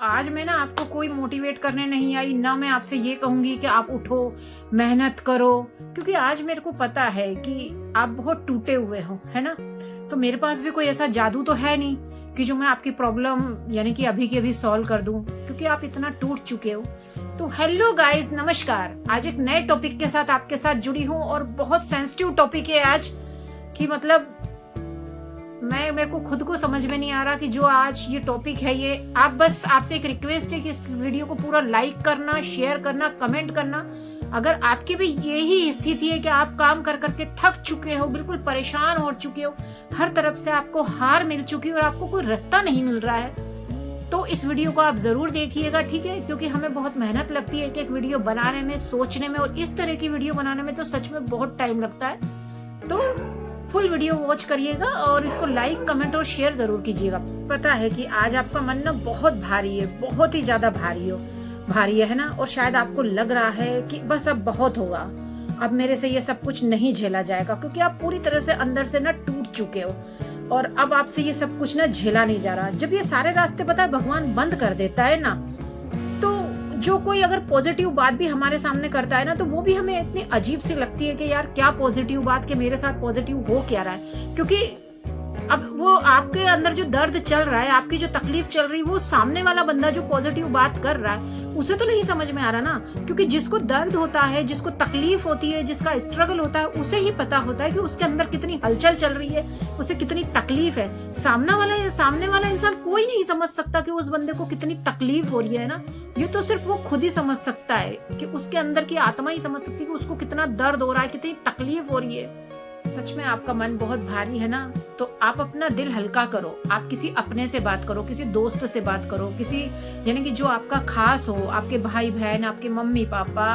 आज मैं ना आपको कोई मोटिवेट करने नहीं आई, ना मैं आपसे ये कहूंगी कि आप उठो मेहनत करो, क्योंकि आज मेरे को पता है कि आप बहुत टूटे हुए हो, है ना। तो मेरे पास भी कोई ऐसा जादू तो है नहीं कि जो मैं आपकी प्रॉब्लम यानी कि अभी के अभी सॉल्व कर दूं, क्योंकि आप इतना टूट चुके हो। तो हेलो गाइस, नमस्कार। आज एक नए टॉपिक के साथ आपके साथ जुड़ी हूँ और बहुत सेंसिटिव टॉपिक है आज कि मतलब मेरे को खुद को समझ में नहीं आ रहा कि जो आज ये टॉपिक है ये आपसे एक रिक्वेस्ट है कि इस वीडियो को पूरा लाइक करना, शेयर करना, कमेंट करना। अगर आपकी भी यही स्थिति है कि आप काम कर करके थक चुके हो, बिल्कुल परेशान हो चुके हो, हर तरफ से आपको हार मिल चुकी है और आपको कोई रास्ता नहीं मिल रहा है, तो इस वीडियो को आप जरूर देखिएगा, ठीक है। क्योंकि हमें बहुत मेहनत लगती है एक वीडियो बनाने में, सोचने में, और इस तरह की वीडियो बनाने में तो सच में बहुत टाइम लगता है। तो फुल वीडियो वॉच करिएगा और इसको लाइक, कमेंट और शेयर जरूर कीजिएगा। पता है कि आज आपका मन ना बहुत भारी है, बहुत ही ज्यादा भारी है ना। और शायद आपको लग रहा है कि बस अब बहुत होगा, अब मेरे से ये सब कुछ नहीं झेला जाएगा, क्योंकि आप पूरी तरह से अंदर से ना टूट चुके हो और अब आपसे ये सब कुछ ना झेला नहीं जा रहा। जब ये सारे रास्ते पता है भगवान बंद कर देता है ना, तो जो कोई अगर पॉजिटिव बात भी हमारे सामने करता है ना, तो वो भी हमें इतनी अजीब सी लगती है कि यार क्या पॉजिटिव बात, कि मेरे साथ पॉजिटिव हो क्या रहा है। क्योंकि अब वो आपके अंदर जो दर्द चल रहा है, आपकी जो तकलीफ चल रही है, वो सामने वाला बंदा जो पॉजिटिव बात कर रहा है उसे तो नहीं समझ में आ रहा ना। क्योंकि जिसको दर्द होता है, जिसको तकलीफ होती है, जिसका स्ट्रगल होता है, उसे ही पता होता है कि उसके अंदर कितनी हलचल चल रही है, उसे कितनी तकलीफ है। सामने वाला इंसान कोई नहीं समझ सकता कि उस बंदे को कितनी तकलीफ हो रही है ना। ये तो सिर्फ वो खुद ही समझ सकता है, कि उसके अंदर की आत्मा ही समझ सकती है कि उसको कितना दर्द हो रहा है, कितनी तकलीफ हो रही है। सच में आपका मन बहुत भारी है ना, तो आप अपना दिल हल्का करो। आप किसी अपने से बात करो, किसी दोस्त से बात करो, किसी यानी कि जो आपका खास हो, आपके भाई बहन, आपके मम्मी पापा,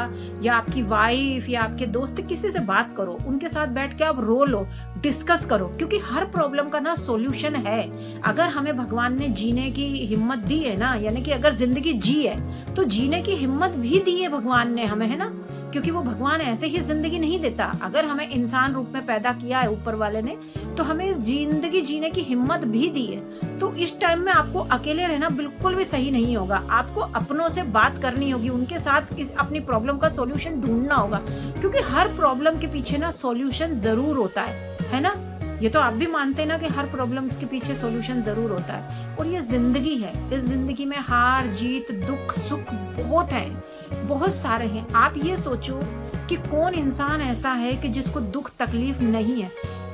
या आपकी वाइफ, या आपके दोस्त, किसी से बात करो। उनके साथ बैठ के आप रो लो, डिस्कस करो, क्योंकि हर प्रॉब्लम का ना सॉल्यूशन है। अगर हमें भगवान ने जीने की हिम्मत दी है ना, यानी कि अगर जिंदगी जी है तो जीने की हिम्मत भी दी है भगवान ने हमें, है ना। क्योंकि वो भगवान ऐसे ही जिंदगी नहीं देता। अगर हमें इंसान रूप में पैदा किया है ऊपर वाले ने, तो हमें इस जिंदगी जीने की हिम्मत भी दी है। तो इस टाइम में आपको अकेले रहना बिल्कुल भी सही नहीं होगा। आपको अपनों से बात करनी होगी, उनके साथ अपनी प्रॉब्लम का सॉल्यूशन ढूंढना होगा, क्योंकि हर प्रॉब्लम के पीछे ना सॉल्यूशन जरूर होता है ना। ये तो आप भी मानते हैं ना कि हर प्रॉब्लम के पीछे सॉल्यूशन जरूर होता है। और ये जिंदगी है, इस जिंदगी में हार जीत, दुख सुख बहुत है, बहुत सारे हैं। आप ये सोचो कि कौन इंसान ऐसा है कि जिसको दुख तकलीफ नहीं है।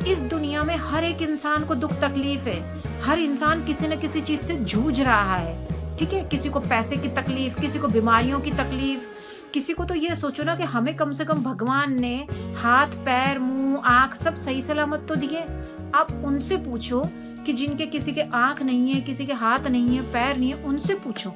इस दुनिया में हर एक इंसान को दुख तकलीफ है। हर इंसान किसी न किसी चीज से जूझ रहा है, ठीक है। किसी को पैसे की तकलीफ, किसी को बीमारियों की तकलीफ, किसी को तो ये सोचो ना कि हमें कम से कम भगवान ने हाथ, पैर, मुंह, आंख सब सही सलामत तो दिए। आप उनसे पूछो कि जिनके किसी के आंख नहीं है, किसी के हाथ नहीं है, पैर नहीं है, उनसे पूछो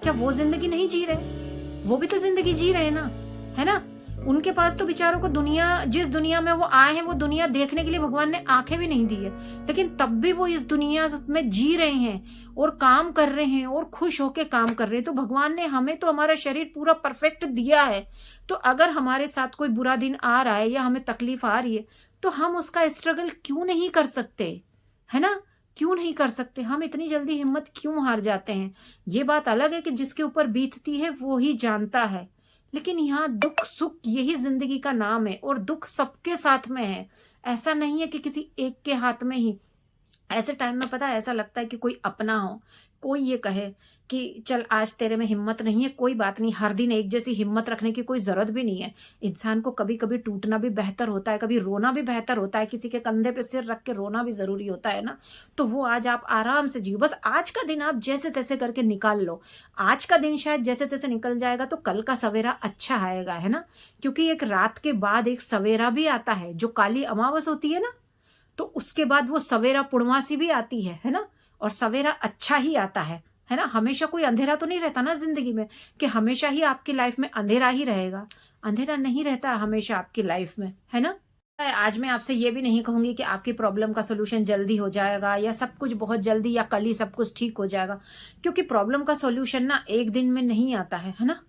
क्या वो जिंदगी नहीं जी रहे? वो भी तो जिंदगी जी रहे हैं ना, है ना। उनके पास तो बेचारों को दुनिया, जिस दुनिया में वो आए हैं, वो दुनिया देखने के लिए भगवान ने आंखें भी नहीं दी है, लेकिन तब भी वो इस दुनिया में जी रहे हैं और काम कर रहे हैं और खुश होके काम कर रहे हैं। तो भगवान ने हमें तो हमारा शरीर पूरा परफेक्ट दिया है। तो अगर हमारे साथ कोई बुरा दिन आ रहा है या हमें तकलीफ आ रही है, तो हम उसका स्ट्रगल क्यों नहीं कर सकते, है ना। क्यों नहीं कर सकते? हम इतनी जल्दी हिम्मत क्यों हार जाते हैं? ये बात अलग है कि जिसके ऊपर बीतती है वो ही जानता है, लेकिन यहाँ दुख सुख यही जिंदगी का नाम है और दुख सबके साथ में है। ऐसा नहीं है कि किसी एक के हाथ में ही। ऐसे टाइम में पता है ऐसा लगता है कि कोई अपना हो, कोई ये कहे कि चल आज तेरे में हिम्मत नहीं है, कोई बात नहीं। हर दिन एक जैसी हिम्मत रखने की कोई जरूरत भी नहीं है। इंसान को कभी कभी टूटना भी बेहतर होता है, कभी रोना भी बेहतर होता है, किसी के कंधे पे सिर रख के रोना भी जरूरी होता है ना। तो वो आज आप आराम से जियो, बस आज का दिन आप जैसे तैसे करके निकाल लो। आज का दिन शायद जैसे तैसे निकल जाएगा तो कल का सवेरा अच्छा आएगा, है ना। क्योंकि एक रात के बाद एक सवेरा भी आता है, जो काली अमावस होती है ना, तो उसके बाद वो सवेरा पूर्णमासी भी आती है ना। और सवेरा अच्छा ही आता है ना। हमेशा कोई अंधेरा तो नहीं रहता ना जिंदगी में, कि हमेशा ही आपकी लाइफ में अंधेरा ही रहेगा। अंधेरा नहीं रहता हमेशा आपकी लाइफ में, है ना। आज मैं आपसे ये भी नहीं कहूंगी कि आपकी प्रॉब्लम का सोल्यूशन जल्दी हो जाएगा या सब कुछ बहुत जल्दी या कल ही सब कुछ ठीक हो जाएगा, क्योंकि प्रॉब्लम का सोल्यूशन ना एक दिन में नहीं आता है ना।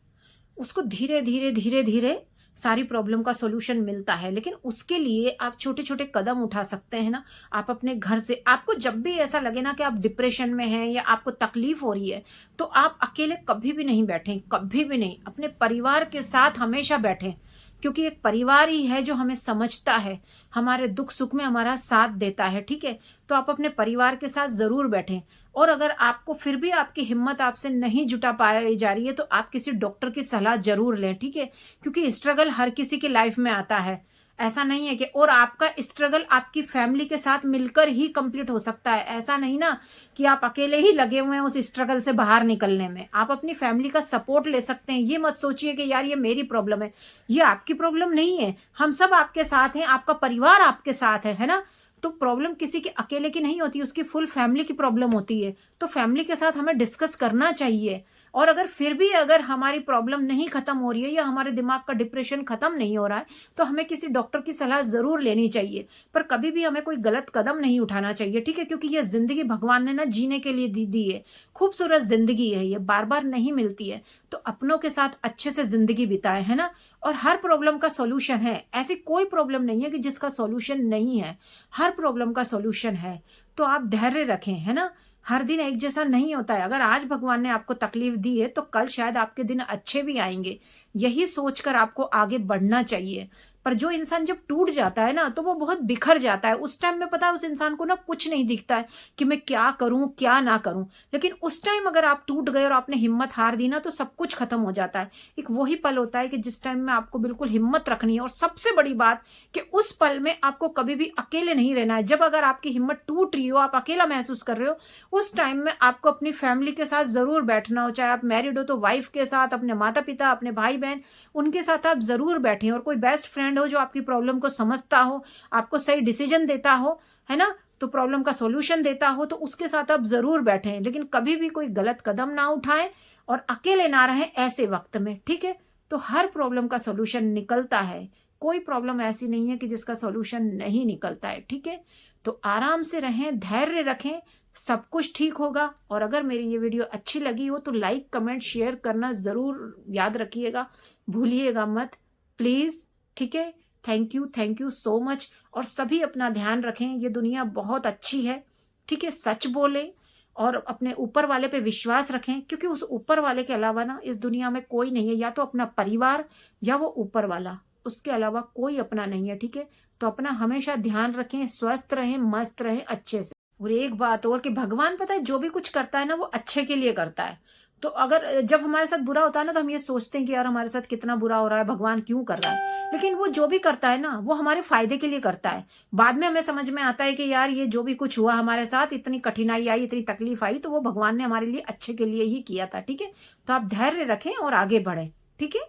उसको धीरे धीरे धीरे धीरे सारी प्रॉब्लम का सॉल्यूशन मिलता है, लेकिन उसके लिए आप छोटे छोटे कदम उठा सकते हैं ना। आप अपने घर से, आपको जब भी ऐसा लगे ना कि आप डिप्रेशन में हैं या आपको तकलीफ हो रही है, तो आप अकेले कभी भी नहीं बैठें, कभी भी नहीं। अपने परिवार के साथ हमेशा बैठें, क्योंकि एक परिवार ही है जो हमें समझता है, हमारे दुख सुख में हमारा साथ देता है, ठीक है। तो आप अपने परिवार के साथ जरूर बैठें। और अगर आपको फिर भी आपकी हिम्मत आपसे नहीं जुटा पाई जा रही है, तो आप किसी डॉक्टर की सलाह जरूर लें, ठीक है। क्योंकि स्ट्रगल हर किसी की लाइफ में आता है, ऐसा नहीं है कि, और आपका स्ट्रगल आपकी फैमिली के साथ मिलकर ही कंप्लीट हो सकता है। ऐसा नहीं ना कि आप अकेले ही लगे हुए हैं उस स्ट्रगल से बाहर निकलने में। आप अपनी फैमिली का सपोर्ट ले सकते हैं। ये मत सोचिए कि यार ये मेरी प्रॉब्लम है, ये आपकी प्रॉब्लम नहीं है। हम सब आपके साथ हैं, आपका परिवार आपके साथ है ना। तो प्रॉब्लम किसी के अकेले की नहीं होती, उसकी फुल फैमिली की प्रॉब्लम होती है। तो फैमिली के साथ हमें डिस्कस करना चाहिए। और अगर फिर भी अगर हमारी प्रॉब्लम नहीं खत्म हो रही है या हमारे दिमाग का डिप्रेशन खत्म नहीं हो रहा है, तो हमें किसी डॉक्टर की सलाह जरूर लेनी चाहिए। पर कभी भी हमें कोई गलत कदम नहीं उठाना चाहिए, ठीक है। क्योंकि ये जिंदगी भगवान ने ना जीने के लिए दी है। खूबसूरत जिंदगी है, ये बार बार नहीं मिलती है। तो अपनों के साथ अच्छे से जिंदगी बिताए, है ना। और हर प्रॉब्लम का सॉल्यूशन है, ऐसी कोई प्रॉब्लम नहीं है कि जिसका सॉल्यूशन नहीं है। हर प्रॉब्लम का सॉल्यूशन है। तो आप धैर्य रखें, है ना। हर दिन एक जैसा नहीं होता है। अगर आज भगवान ने आपको तकलीफ दी है, तो कल शायद आपके दिन अच्छे भी आएंगे। यही सोचकर आपको आगे बढ़ना चाहिए। पर जो इंसान जब टूट जाता है ना, तो वो बहुत बिखर जाता है। उस टाइम में पता है उस इंसान को ना कुछ नहीं दिखता है कि मैं क्या करूं क्या ना करूं। लेकिन उस टाइम अगर आप टूट गए और आपने हिम्मत हार दी ना, तो सब कुछ खत्म हो जाता है। एक वही पल होता है कि जिस टाइम में आपको बिल्कुल हिम्मत रखनी है। और सबसे बड़ी बात कि उस पल में आपको कभी भी अकेले नहीं रहना है। जब अगर आपकी हिम्मत टूट रही हो, आप अकेला महसूस कर रहे हो, उस टाइम में आपको अपनी फैमिली के साथ जरूर बैठना हो। चाहे आप मैरिड हो तो वाइफ के साथ, अपने माता पिता, अपने भाई बहन, उनके साथ आप जरूर बैठें। और कोई बेस्ट फ्रेंड हो जो आपकी प्रॉब्लम को समझता हो, आपको सही डिसीजन देता हो, है ना, तो प्रॉब्लम का सॉल्यूशन देता हो, तो उसके साथ आप जरूर बैठें। लेकिन कभी भी कोई गलत कदम ना उठाएं और अकेले ना रहें ऐसे वक्त में, ठीक है। तो हर प्रॉब्लम का सॉल्यूशन निकलता है। कोई प्रॉब्लम ऐसी नहीं है कि जिसका सॉल्यूशन नहीं निकलता है, ठीक है। तो आराम से रहें, धैर्य रखें, सब कुछ ठीक होगा। और अगर मेरी ये वीडियो अच्छी लगी हो तो लाइक कमेंट शेयर करना जरूर याद रखिएगा, भूलिएगा मत प्लीज, ठीक है। Thank you so much. और सभी अपना ध्यान रखें, ये दुनिया बहुत अच्छी है, ठीक है। सच बोलें और अपने ऊपर वाले पे विश्वास रखें, क्योंकि उस ऊपर वाले के अलावा ना इस दुनिया में कोई नहीं है। या तो अपना परिवार या वो ऊपर वाला, उसके अलावा कोई अपना नहीं है, ठीक है। तो अपना हमेशा ध्यान रखें, स्वस्थ रहें, मस्त रहें अच्छे से। और एक बात और कि भगवान पता है जो भी कुछ करता है ना वो अच्छे के लिए करता है। तो अगर जब हमारे साथ बुरा होता है ना, तो हम ये सोचते हैं कि यार हमारे साथ कितना बुरा हो रहा है, भगवान क्यों कर रहा है। लेकिन वो जो भी करता है ना वो हमारे फायदे के लिए करता है। बाद में हमें समझ में आता है कि यार ये जो भी कुछ हुआ हमारे साथ, इतनी कठिनाई आई, इतनी तकलीफ आई, तो वो भगवान ने हमारे लिए अच्छे के लिए ही किया था, ठीक है। तो आप धैर्य रखें और आगे बढ़ें, ठीक है।